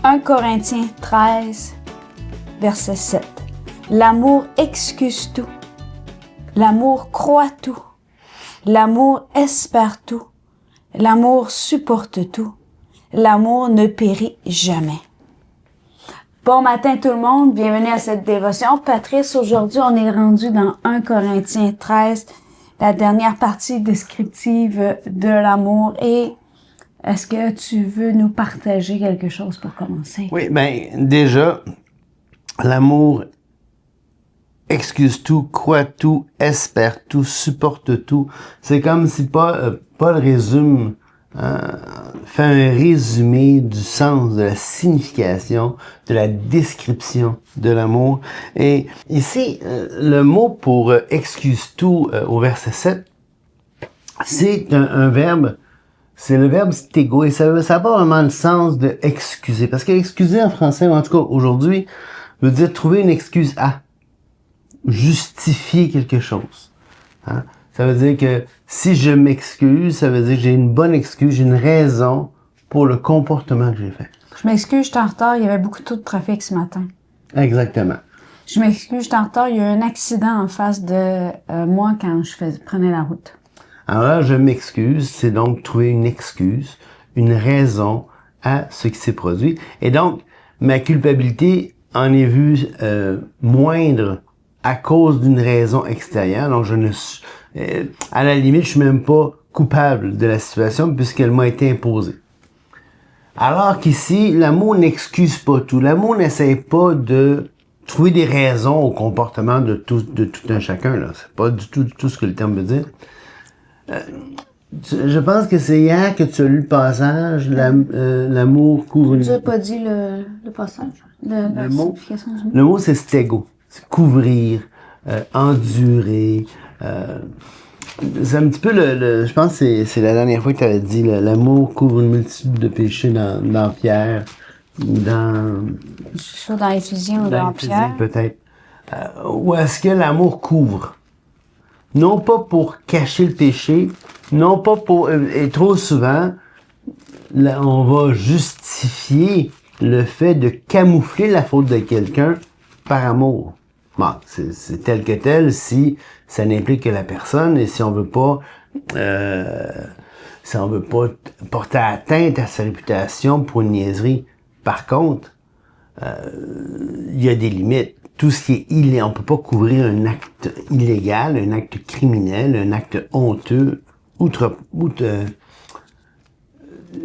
1 Corinthiens 13, verset 7. L'amour excuse tout. L'amour croit tout. L'amour espère tout. L'amour supporte tout. L'amour ne périt jamais. Bon matin tout le monde, bienvenue à cette dévotion. Patrice, aujourd'hui on est rendu dans 1 Corinthiens 13, la dernière partie descriptive de l'amour. Et est-ce que tu veux nous partager quelque chose pour commencer? Oui, déjà, l'amour excuse tout, croit tout, espère tout, supporte tout. C'est comme si Paul résume, fait un résumé du sens, de la signification, de la description de l'amour. Et ici, le mot pour excuse tout au verset 7, c'est un verbe. C'est le verbe stego et ça n'a pas vraiment le sens de excuser. Parce que excuser en français, ou en tout cas aujourd'hui, veut dire trouver une excuse à. Justifier quelque chose. Hein? Ça veut dire que si je m'excuse, ça veut dire que j'ai une bonne excuse, j'ai une raison pour le comportement que j'ai fait. Je m'excuse, j'étais en retard, il y avait beaucoup de trafic ce matin. Exactement. Je m'excuse, j'étais en retard, il y a eu un accident en face de moi quand je prenais la route. Alors là, je m'excuse, c'est donc trouver une excuse, une raison à ce qui s'est produit. Et donc, ma culpabilité en est vue moindre à cause d'une raison extérieure. Donc, à la limite, je suis même pas coupable de la situation puisqu'elle m'a été imposée. Alors qu'ici, l'amour n'excuse pas tout. L'amour n'essaie pas de trouver des raisons au comportement de tout un chacun. Là, c'est pas du tout ce que le terme veut dire. Je pense que c'est hier que tu as lu le passage, l'amour couvre... Tu n'as pas dit le passage, la signification du mot? Le mot, c'est stego. C'est couvrir, endurer. C'est un petit peu je pense que c'est la dernière fois que tu avais dit l'amour couvre une multitude de péchés dans Pierre. Soit dans Éphésiens ou dans Pierre. Peut-être. Ou est-ce que l'amour couvre? Non pas pour cacher le péché, non pas pour... Et trop souvent, là, on va justifier le fait de camoufler la faute de quelqu'un par amour. Bon, c'est tel que tel si ça n'implique que la personne et si on veut pas porter atteinte à sa réputation pour une niaiserie. Par contre, il y a des limites. Tout ce qui est illégal, on peut pas couvrir un acte illégal, un acte criminel, un acte honteux,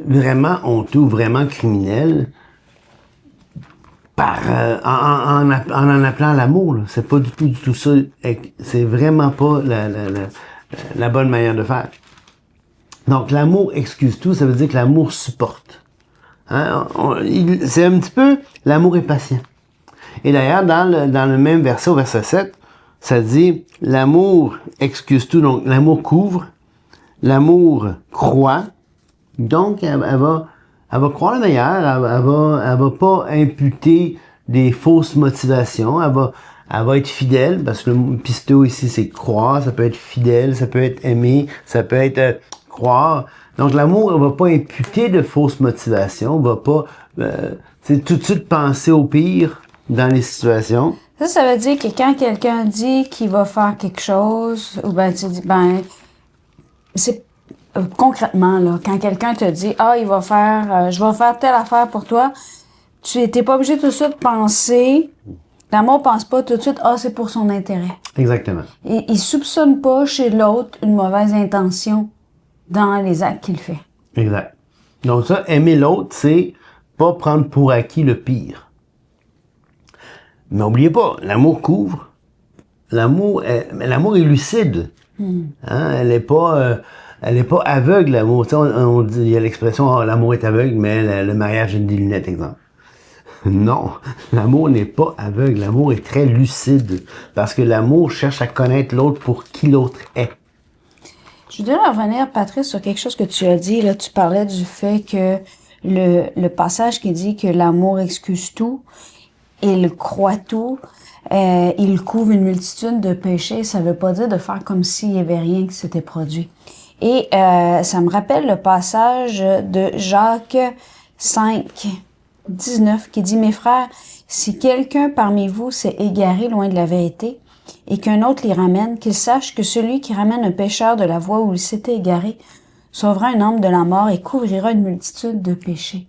vraiment honteux, vraiment criminel, en appelant l'amour. C'est pas du tout ça. C'est vraiment pas la bonne manière de faire. Donc l'amour excuse tout, ça veut dire que l'amour supporte. Hein? C'est un petit peu l'amour est patient. Et d'ailleurs, dans le même verset, au verset 7, ça dit l'amour excuse tout, donc l'amour couvre, l'amour croit, donc elle va croire le meilleur, elle va pas imputer des fausses motivations, elle va être fidèle, parce que le pisto ici c'est croire, ça peut être fidèle, ça peut être aimer, ça peut être croire. Donc l'amour, elle va pas imputer de fausses motivations, elle va pas tout de suite penser au pire dans les situations. Ça veut dire que quand quelqu'un dit qu'il va faire quelque chose, ou ben tu dis, c'est concrètement, là, quand quelqu'un te dit, il va faire, je vais faire telle affaire pour toi, tu n'es pas obligé tout de suite de penser, l'amour pense pas tout de suite, c'est pour son intérêt. Exactement. Il soupçonne pas chez l'autre une mauvaise intention dans les actes qu'il fait. Exact. Donc ça, aimer l'autre, c'est pas prendre pour acquis le pire. Mais n'oubliez pas, l'amour couvre. L'amour est lucide. Hein? Elle est pas aveugle, l'amour. Tu sais, on dit, il y a l'expression, l'amour est aveugle, mais le mariage est des lunettes, exemple. Non, l'amour n'est pas aveugle. L'amour est très lucide. Parce que l'amour cherche à connaître l'autre pour qui l'autre est. Je voudrais revenir, Patrice, sur quelque chose que tu as dit. Là, tu parlais du fait que le passage qui dit que l'amour excuse tout, il croit tout, il couvre une multitude de péchés. Ça veut pas dire de faire comme s'il y avait rien qui s'était produit. Et ça me rappelle le passage de Jacques 5, 19 qui dit « Mes frères, si quelqu'un parmi vous s'est égaré loin de la vérité et qu'un autre l'y ramène, qu'il sache que celui qui ramène un pécheur de la voie où il s'était égaré sauvera un homme de la mort et couvrira une multitude de péchés. »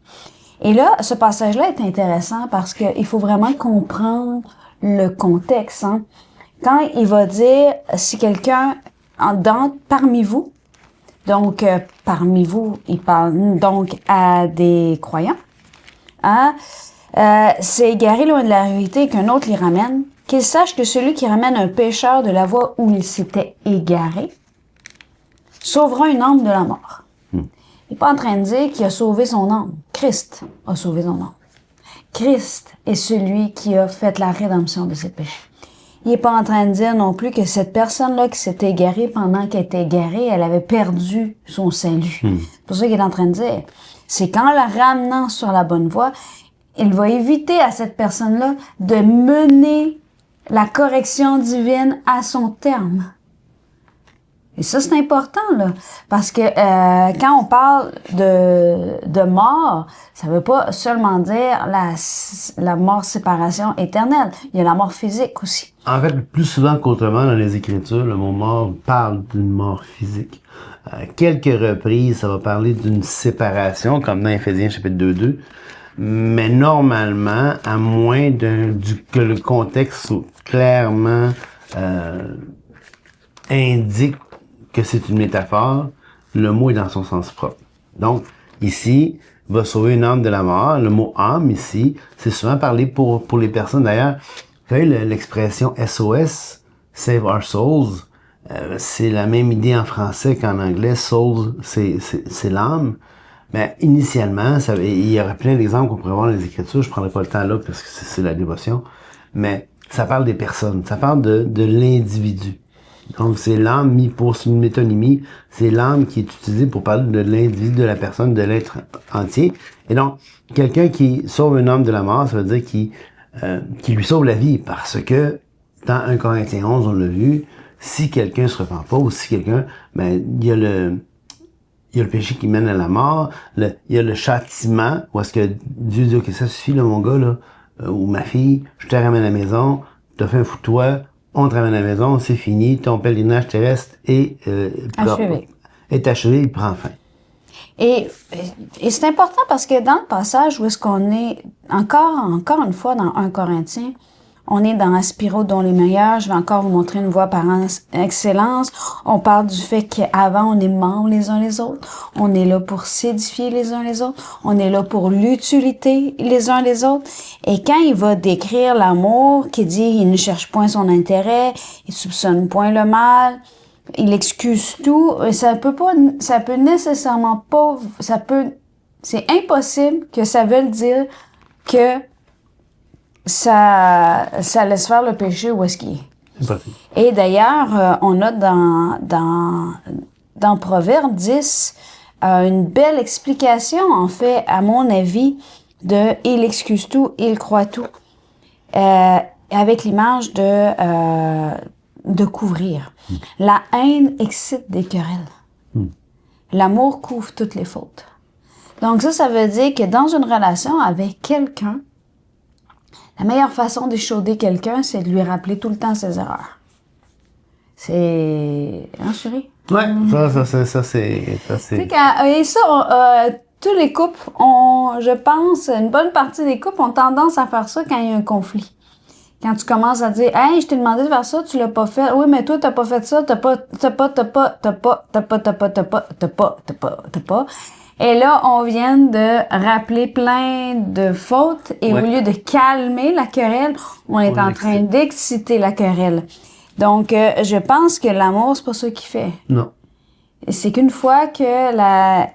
Et là, ce passage-là est intéressant parce qu'il faut vraiment comprendre le contexte. Hein. Quand il va dire « Si quelqu'un parmi vous », donc parmi vous, il parle donc à des croyants, hein, s'est égaré loin de la vérité et qu'un autre l'y ramène, qu'il sache que celui qui ramène un pécheur de la voie où il s'était égaré sauvera une âme de la mort. Il n'est pas en train de dire qu'il a sauvé son âme. Christ a sauvé son âme. Christ est celui qui a fait la rédemption de ses péchés. Il n'est pas en train de dire non plus que cette personne-là qui s'était égarée pendant qu'elle était égarée, elle avait perdu son salut. C'est pour ça qu'il est en train de dire. C'est qu'en la ramenant sur la bonne voie, il va éviter à cette personne-là de mener la correction divine à son terme. Et ça, c'est important, là. Parce que quand on parle de mort, ça veut pas seulement dire la mort séparation éternelle. Il y a la mort physique aussi. En fait, plus souvent qu'autrement dans les Écritures, le mot mort parle d'une mort physique. Quelques reprises, ça va parler d'une séparation, comme dans Éphésiens chapitre 2:2. Mais normalement, à moins que le contexte soit clairement indique que c'est une métaphore, le mot est dans son sens propre. Donc, ici, va sauver une âme de la mort. Le mot âme, ici, c'est souvent parlé pour les personnes. D'ailleurs, vous savez, l'expression SOS, Save Our Souls, c'est la même idée en français qu'en anglais. Souls, c'est l'âme. Mais initialement, il y aurait plein d'exemples qu'on pourrait voir dans les Écritures. Je prendrai pas le temps là parce que c'est la dévotion. Mais ça parle des personnes. Ça parle de l'individu. Donc, c'est l'âme mis pour une métonymie. C'est l'âme qui est utilisée pour parler de l'individu, de la personne, de l'être entier. Et donc, quelqu'un qui sauve un homme de la mort, ça veut dire qu'il lui sauve la vie. Parce que, dans 1 Corinthiens 11, on l'a vu, si quelqu'un se repent pas, ou si quelqu'un, il y a le péché qui mène à la mort, il y a le châtiment, où est-ce que Dieu dit, ok, ça suffit, là, mon gars, là, ou ma fille, je te ramène à la maison, t'as fait un fou de toi, on te ramène à la maison, c'est fini, ton pèlerinage terrestre est achevé, il prend fin. Et c'est important parce que dans le passage où est-ce qu'on est, encore une fois dans 1 Corinthiens, on est dans Aspiro dont les meilleurs. Je vais encore vous montrer une voie par excellence. On parle du fait qu'avant, on est membres les uns les autres. On est là pour s'édifier les uns les autres. On est là pour l'utilité les uns les autres. Et quand il va décrire l'amour, qui dit il ne cherche point son intérêt, il soupçonne point le mal, il excuse tout, c'est impossible que ça veuille dire que ça laisse faire le péché où est-ce qu'il est. Et d'ailleurs, on a dans Proverbe 10 une belle explication, en fait, à mon avis, de « il excuse tout, il croit tout », avec l'image de couvrir. La haine excite des querelles. L'amour couvre toutes les fautes. Donc ça veut dire que dans une relation avec quelqu'un, la meilleure façon d'échauder quelqu'un, c'est de lui rappeler tout le temps ses erreurs. C'est... Hein, chérie? Ouais, ça c'est... Et ça, tous les couples je pense, une bonne partie des couples ont tendance à faire ça quand il y a un conflit. Quand tu commences à dire, hey, je t'ai demandé de faire ça, tu l'as pas fait. Oui, mais toi, t'as pas fait ça, t'as pas. Et là, on vient de rappeler plein de fautes et au lieu de calmer la querelle, on est en train d'exciter la querelle. Donc, je pense que l'amour, c'est pas ça qu'il fait. Non. C'est qu'une fois que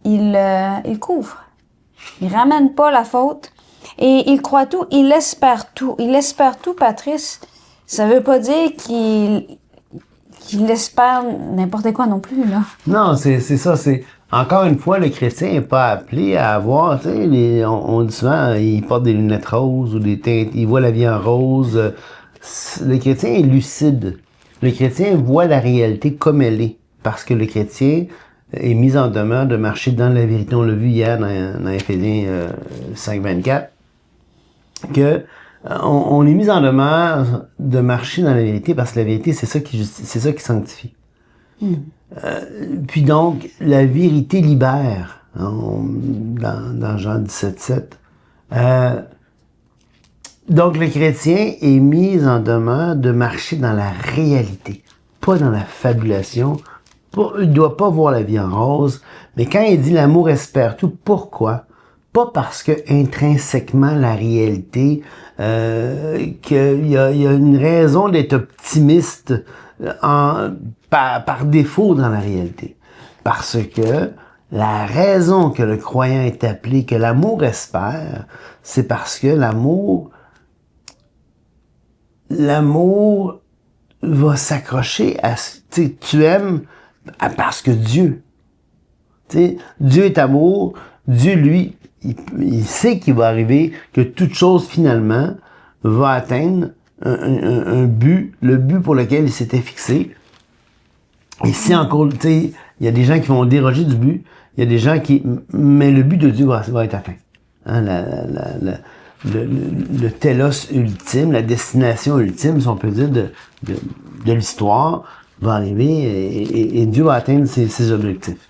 il couvre. Il ramène pas la faute. Et il croit tout, il espère tout. Il espère tout, Patrice. Ça veut pas dire qu'il espère n'importe quoi non plus, là. Non, c'est ça, encore une fois, le chrétien n'est pas appelé à avoir, tu sais, on dit souvent, il porte des lunettes roses ou des teintes, il voit la vie en rose. Le chrétien est lucide. Le chrétien voit la réalité comme elle est. Parce que le chrétien est mise en demeure de marcher dans la vérité. On l'a vu hier dans Éphésiens 5:24, que on est mis en demeure de marcher dans la vérité parce que la vérité, c'est ça qui sanctifie. Puis donc, la vérité libère, hein, dans Jean 17:7. Donc, le chrétien est mis en demeure de marcher dans la réalité, pas dans la fabulation. Il doit pas voir la vie en rose, mais quand il dit l'amour espère tout, pourquoi? Pas parce que intrinsèquement la réalité, qu'il y a une raison d'être optimiste par défaut dans la réalité. Parce que la raison que le croyant est appelé, que l'amour espère, c'est parce que l'amour va s'accrocher à... Tu aimes parce que Dieu. Dieu est amour. Dieu, lui, il sait qu'il va arriver, que toute chose, finalement, va atteindre un but, le but pour lequel il s'était fixé. Et si encore, il y a des gens qui vont déroger du but, il y a des gens qui... Mais le but de Dieu va être atteint. Hein, le télos ultime, la destination ultime, si on peut dire, de l'histoire, va arriver et Dieu va atteindre ses objectifs.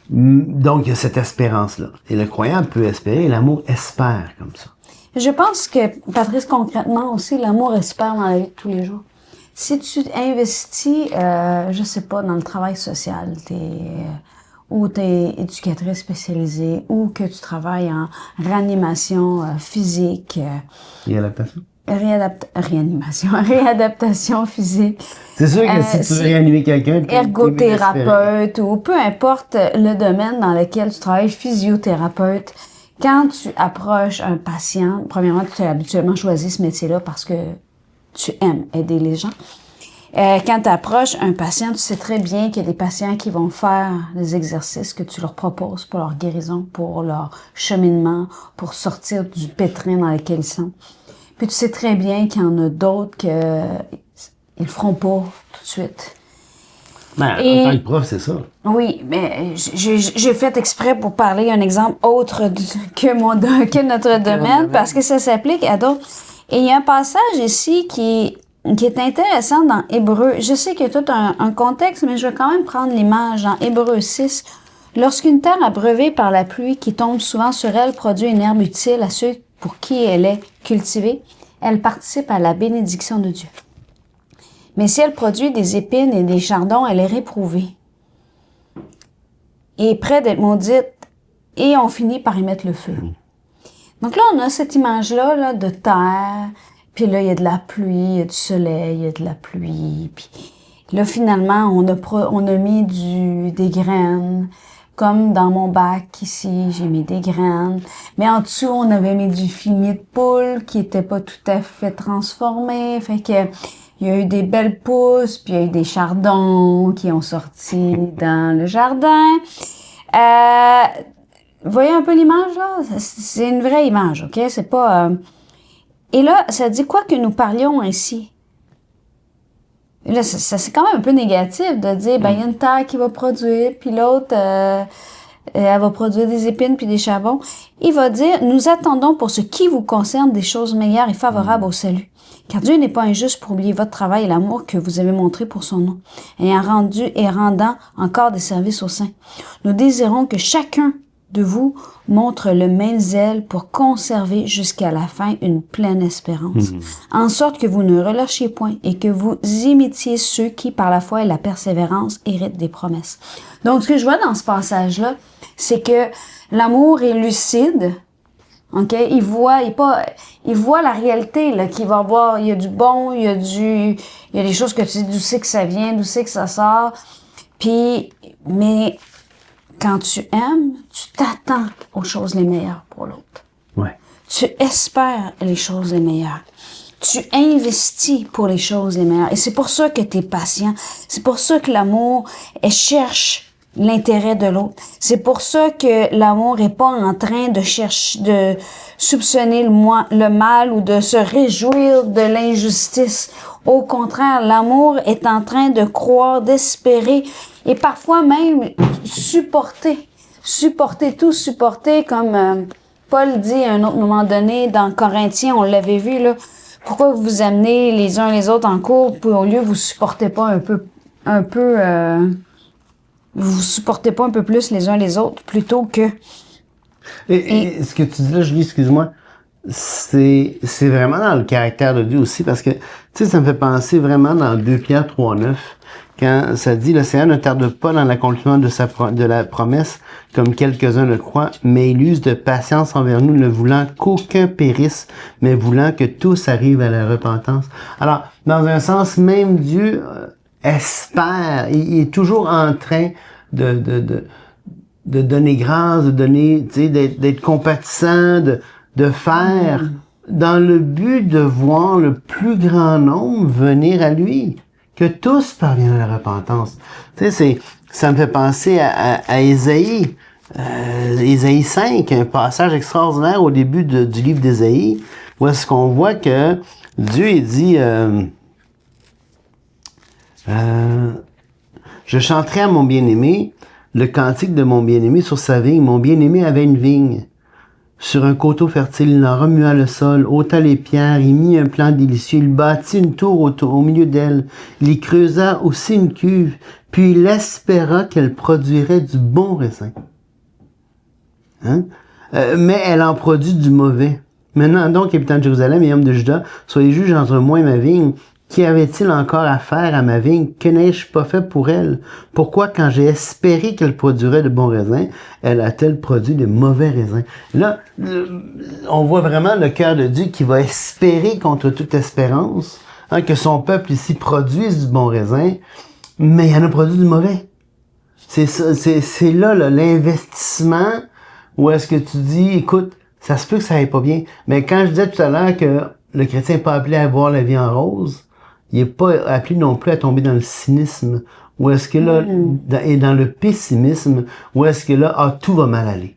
Donc, il y a cette espérance-là. Et le croyant peut espérer, et l'amour espère comme ça. Je pense que, Patrice, concrètement aussi, l'amour espère dans la vie de tous les jours. Si tu investis, je sais pas, dans le travail social, ou t'es éducatrice spécialisée, ou que tu travailles en réanimation physique. Réadaptation? Réadaptation physique. C'est sûr que si tu veux réanimer quelqu'un... Ergothérapeute, ou peu importe le domaine dans lequel tu travailles, physiothérapeute, quand tu approches un patient, premièrement, tu as habituellement choisi ce métier-là parce que tu aimes aider les gens. Quand tu approches un patient, tu sais très bien qu'il y a des patients qui vont faire les exercices que tu leur proposes pour leur guérison, pour leur cheminement, pour sortir du pétrin dans lequel ils sont. Puis tu sais très bien qu'il y en a d'autres que ils le feront pas tout de suite. Ben, en tant que prof, c'est ça. Oui, mais j'ai fait exprès pour parler un exemple autre que notre domaine, parce que ça s'applique à d'autres. Et il y a un passage ici qui est intéressant dans Hébreux. Je sais qu'il y a tout un contexte, mais je vais quand même prendre l'image dans Hébreux 6. Lorsqu'une terre abreuvée par la pluie qui tombe souvent sur elle produit une herbe utile à ceux pour qui elle est cultivée, elle participe à la bénédiction de Dieu. Mais si elle produit des épines et des chardons, elle est réprouvée. Et près d'être maudite, et on finit par y mettre le feu. Donc là, on a cette image-là là, de terre, puis là, il y a de la pluie, il y a du soleil, il y a de la pluie, puis là, finalement, on a mis des graines. Comme dans mon bac ici, j'ai mis des graines. Mais en dessous, on avait mis du fumier de poule qui était pas tout à fait transformé. Fait que il y a eu des belles pousses, puis il y a eu des chardons qui ont sorti dans le jardin. Vous voyez un peu l'image, là? C'est une vraie image, OK? C'est pas... Et là, ça dit quoi que nous parlions ainsi? Et là, ça c'est quand même un peu négatif de dire, ben, il y a une terre qui va produire, puis l'autre, elle va produire des épines puis des charbons. Il va dire, nous attendons pour ce qui vous concerne des choses meilleures et favorables au salut. Car Dieu n'est pas injuste pour oublier votre travail et l'amour que vous avez montré pour son nom, ayant rendu et rendant encore des services aux saints. Nous désirons que chacun de vous montre le même zèle pour conserver jusqu'à la fin une pleine espérance, en sorte que vous ne relâchiez point et que vous imitiez ceux qui, par la foi et la persévérance, héritent des promesses. Donc, ce que je vois dans ce passage-là, c'est que l'amour est lucide. OK? Il voit la réalité, là, qu'il va avoir, il y a du bon, il y a des choses que tu sais d'où c'est que ça vient, d'où c'est que ça sort. Mais quand tu aimes, tu t'attends aux choses les meilleures pour l'autre. Ouais. Tu espères les choses les meilleures. Tu investis pour les choses les meilleures. Et c'est pour ça que tu es patient. C'est pour ça que l'amour, elle cherche l'intérêt de l'autre. C'est pour ça que l'amour est pas en train de chercher, de soupçonner le mal ou de se réjouir de l'injustice. Au contraire, l'amour est en train de croire, d'espérer et parfois même supporter comme Paul dit à un autre moment donné dans Corinthiens, on l'avait vu là. Pourquoi vous vous amenez les uns les autres en cours, puis au lieu vous supportez pas vous supportez pas un peu plus les uns les autres plutôt que... Et ce que tu dis là, Julie, excuse-moi, c'est vraiment dans le caractère de Dieu aussi, parce que, tu sais, ça me fait penser vraiment dans 2 Pierre 3:9, quand ça dit, le Seigneur ne tarde pas dans l'accomplissement de la promesse, comme quelques-uns le croient, mais il use de patience envers nous, ne voulant qu'aucun périsse, mais voulant que tous arrivent à la repentance. Alors, dans un sens, même Dieu espère, il est toujours en train de donner grâce, de donner, tu sais, d'être compatissant, de faire, dans le but de voir le plus grand nombre venir à lui, que tous parviennent à la repentance. Tu sais, ça me fait penser à Ésaïe, Ésaïe 5, un passage extraordinaire au début du livre d'Ésaïe, où est-ce qu'on voit que Dieu, il dit, je chanterai à mon bien-aimé le cantique de mon bien-aimé sur sa vigne. Mon bien-aimé avait une vigne. Sur un coteau fertile, il en remua le sol, ôta les pierres, il mit un plan délicieux, il bâtit une tour au milieu d'elle, il y creusa aussi une cuve, puis il espéra qu'elle produirait du bon raisin. Hein? Mais elle en produit du mauvais. Maintenant donc, habitants de Jérusalem et hommes de Juda, soyez juges entre moi et ma vigne. Qu'y avait-il encore à faire à ma vigne? Que n'ai-je pas fait pour elle? Pourquoi, quand j'ai espéré qu'elle produirait de bons raisins, elle a-t-elle produit de mauvais raisins? Là, on voit vraiment le cœur de Dieu qui va espérer contre toute espérance, hein, que son peuple ici produise du bon raisin, mais il en a produit du mauvais. C'est là, l'investissement où est-ce que tu dis, écoute, ça se peut que ça aille pas bien. Mais quand je disais tout à l'heure que le chrétien n'est pas appelé à voir la vie en rose, il n'est pas appelé non plus à tomber dans le cynisme, ou est-ce que là, et dans le pessimisme, ou est-ce que là, tout va mal aller.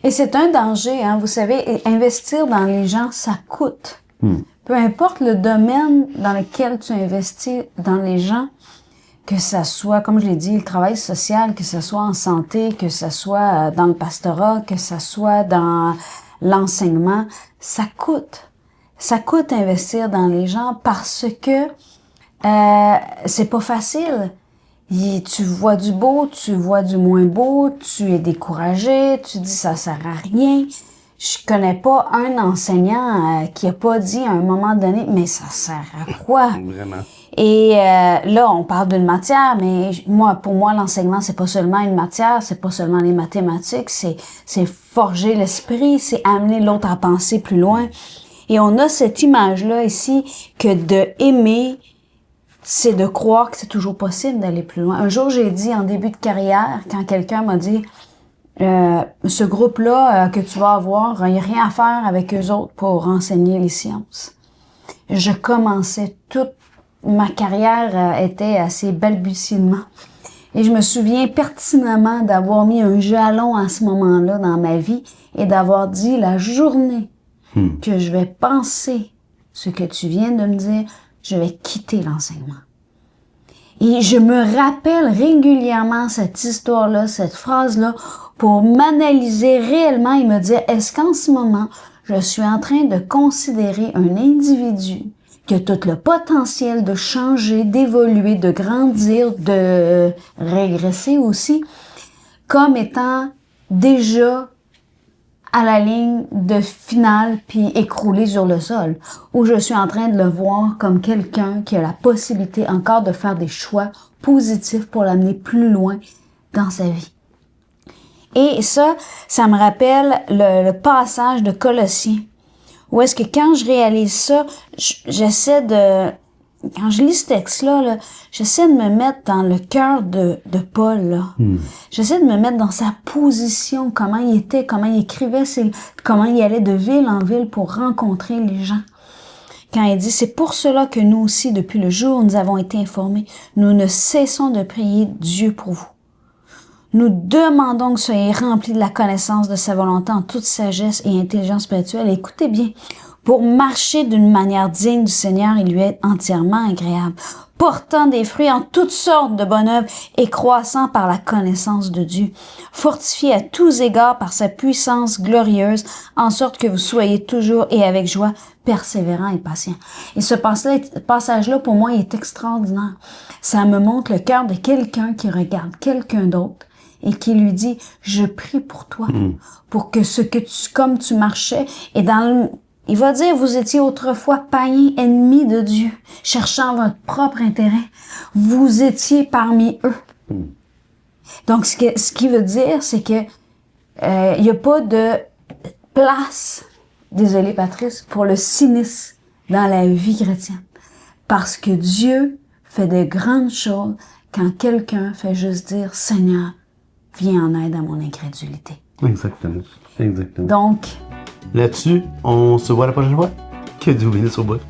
Et c'est un danger, hein. Vous savez, investir dans les gens, ça coûte. Peu importe le domaine dans lequel tu investis dans les gens, que ça soit, comme je l'ai dit, le travail social, que ça soit en santé, que ça soit dans le pastorat, que ça soit dans l'enseignement, ça coûte. Ça coûte investir dans les gens parce que c'est pas facile. Tu vois du beau, tu vois du moins beau, tu es découragé, tu dis ça sert à rien. Je connais pas un enseignant qui a pas dit à un moment donné, mais ça sert à quoi? Vraiment. Et là, on parle d'une matière, mais pour moi, l'enseignement, c'est pas seulement une matière, c'est pas seulement les mathématiques, c'est forger l'esprit, c'est amener l'autre à penser plus loin. Et on a cette image-là ici que de aimer, c'est de croire que c'est toujours possible d'aller plus loin. Un jour, j'ai dit en début de carrière, quand quelqu'un m'a dit ce groupe-là que tu vas avoir, il n'y a rien à faire avec eux autres pour enseigner les sciences. Je commençais toute ma carrière était assez balbutiement. Et je me souviens pertinemment d'avoir mis un jalon à ce moment-là dans ma vie et d'avoir dit la journée que je vais penser ce que tu viens de me dire, je vais quitter l'enseignement. Et je me rappelle régulièrement cette histoire-là, cette phrase-là, pour m'analyser réellement et me dire, est-ce qu'en ce moment, je suis en train de considérer un individu qui a tout le potentiel de changer, d'évoluer, de grandir, de régresser aussi, comme étant déjà à la ligne de finale puis écroulé sur le sol, où je suis en train de le voir comme quelqu'un qui a la possibilité encore de faire des choix positifs pour l'amener plus loin dans sa vie. Et ça me rappelle le passage de Colossiens, où est-ce que quand je réalise ça, quand je lis ce texte-là, j'essaie de me mettre dans le cœur de Paul, là. J'essaie de me mettre dans sa position, comment il était, comment il écrivait, comment il allait de ville en ville pour rencontrer les gens. Quand il dit, c'est pour cela que nous aussi, depuis le jour où nous avons été informés, nous ne cessons de prier Dieu pour vous. Nous demandons que soyez remplis de la connaissance de sa volonté en toute sagesse et intelligence spirituelle. Écoutez bien, pour marcher d'une manière digne du Seigneur, il lui est entièrement agréable, portant des fruits en toutes sortes de bonnes œuvres et croissant par la connaissance de Dieu, fortifié à tous égards par sa puissance glorieuse, en sorte que vous soyez toujours et avec joie persévérants et patients. Et ce passage-là, pour moi, il est extraordinaire. Ça me montre le cœur de quelqu'un qui regarde quelqu'un d'autre et qui lui dit, je prie pour toi, pour que comme tu marchais, et il va dire, vous étiez autrefois païens, ennemis de Dieu, cherchant votre propre intérêt. Vous étiez parmi eux. Donc, ce qui veut dire, c'est que il n'y a pas de place, désolé Patrice, pour le cynisme dans la vie chrétienne. Parce que Dieu fait de grandes choses quand quelqu'un fait juste dire, Seigneur, viens en aide à mon incrédulité. Exactement. Exactement. Donc, là-dessus, on se voit la prochaine fois. Que Dieu bénisse au bout.